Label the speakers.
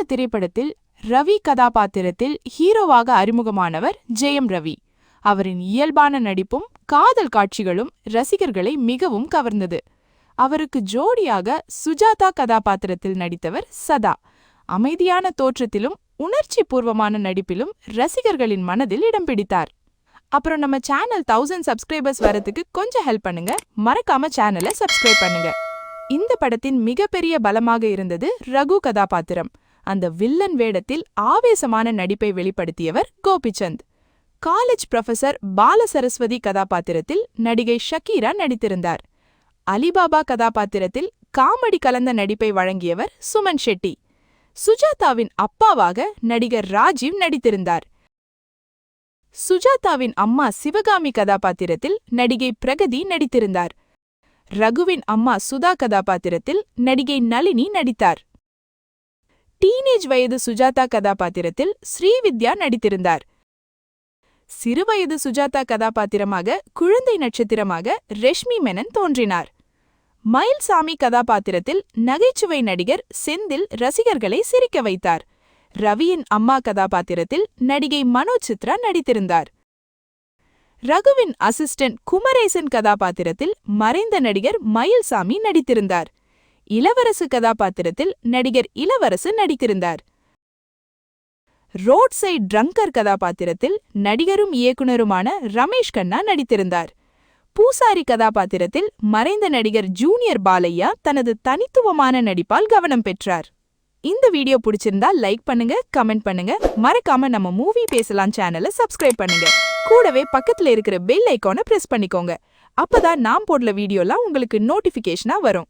Speaker 1: இந்த திரைப்படத்தில் ரவி கதாபாத்திரத்தில் ஹீரோவாக அறிமுகமானவர் ஜெயம் ரவி. அவரின் இயல்பான நடிப்பும் காதல் காட்சிகளும் ரசிகர்களை மிகவும் கவர்ந்தது. அவருக்கு ஜோடியாக சுஜாதா கதாபாத்திரத்தில் நடித்தவர் சதா. அமைதியான தோற்றத்திலும் உணர்ச்சி பூர்வமான நடிப்பிலும் ரசிகர்களின் மனதில் இடம் பிடித்தார். அப்புறம் நம்ம சேனல் 1000 சப்ஸ்கிரைபர்ஸ் வரதுக்கு கொஞ்சம் ஹெல்ப் பண்ணுங்க. மறக்காம சேனலை சப்ஸ்கிரைப் பண்ணுங்க. இந்த படத்தின் மிகப்பெரிய பலமாக இருந்தது ரகு கதாபாத்திரம். அந்த வில்லன் வேடத்தில் ஆவேசமான நடிப்பை வெளிப்படுத்தியவர் கோபிச்சந்த். காலேஜ் புரொஃபசர் பாலசரஸ்வதி கதாபாத்திரத்தில் நடிகை ஷக்கீரா நடித்திருந்தார். அலிபாபா கதாபாத்திரத்தில் காமெடி கலந்த நடிப்பை வழங்கியவர் சுமன் ஷெட்டி. சுஜாதாவின் அப்பாவாக நடிகர் ராஜீவ் நடித்திருந்தார். சுஜாதாவின் அம்மா சிவகாமி கதாபாத்திரத்தில் நடிகை பிரகதி நடித்திருந்தார். ரகுவின் அம்மா சுதா கதாபாத்திரத்தில் நடிகை நளினி நடித்தார். டீனேஜ் வயது சுஜாதா கதாபாத்திரத்தில் ஸ்ரீவித்யா நடித்திருந்தார். சிறுவயது சுஜாதா கதாபாத்திரமாக குழந்தை நட்சத்திரமாக ரெஷ்மி மெனன் தோன்றினார். மயில்சாமி கதாபாத்திரத்தில் நகைச்சுவை நடிகர் செந்தில் ரசிகர்களை சிரிக்க வைத்தார். ரவியின் அம்மா கதாபாத்திரத்தில் நடிகை மனோஜ் சித்ரா நடித்திருந்தார். ரகுவின் அசிஸ்டன்ட் குமரேசன் கதாபாத்திரத்தில் மறைந்த நடிகர் மயில்சாமி நடித்திருந்தார். இளவரசு கதாபாத்திரத்தில் நடிகர் இளவரசு நடித்திருந்தார். ரோட் சைட் ட்ரங்கர் கதாபாத்திரத்தில் நடிகரும் இயக்குனருமான ரமேஷ் கண்ணா நடித்திருந்தார். பூசாரி கதாபாத்திரத்தில் மறைந்த நடிகர் ஜூனியர் பாலையா தனது தனித்துவமான நடிப்பால் கவனம் பெற்றார். இந்த வீடியோ பிடிச்சிருந்தா லைக் பண்ணுங்க, கமெண்ட் பண்ணுங்க. மறக்காம நம்ம மூவி பேசலாம் சேனலை சப்ஸ்கிரைப் பண்ணுங்க. கூடவே பக்கத்துல இருக்கிற பெல் ஐகானை பிரஸ் பண்ணிக்கோங்க. அப்பதான் நான் போடுற வீடியோலாம் உங்களுக்கு நோட்டிபிகேஷனா வரும்.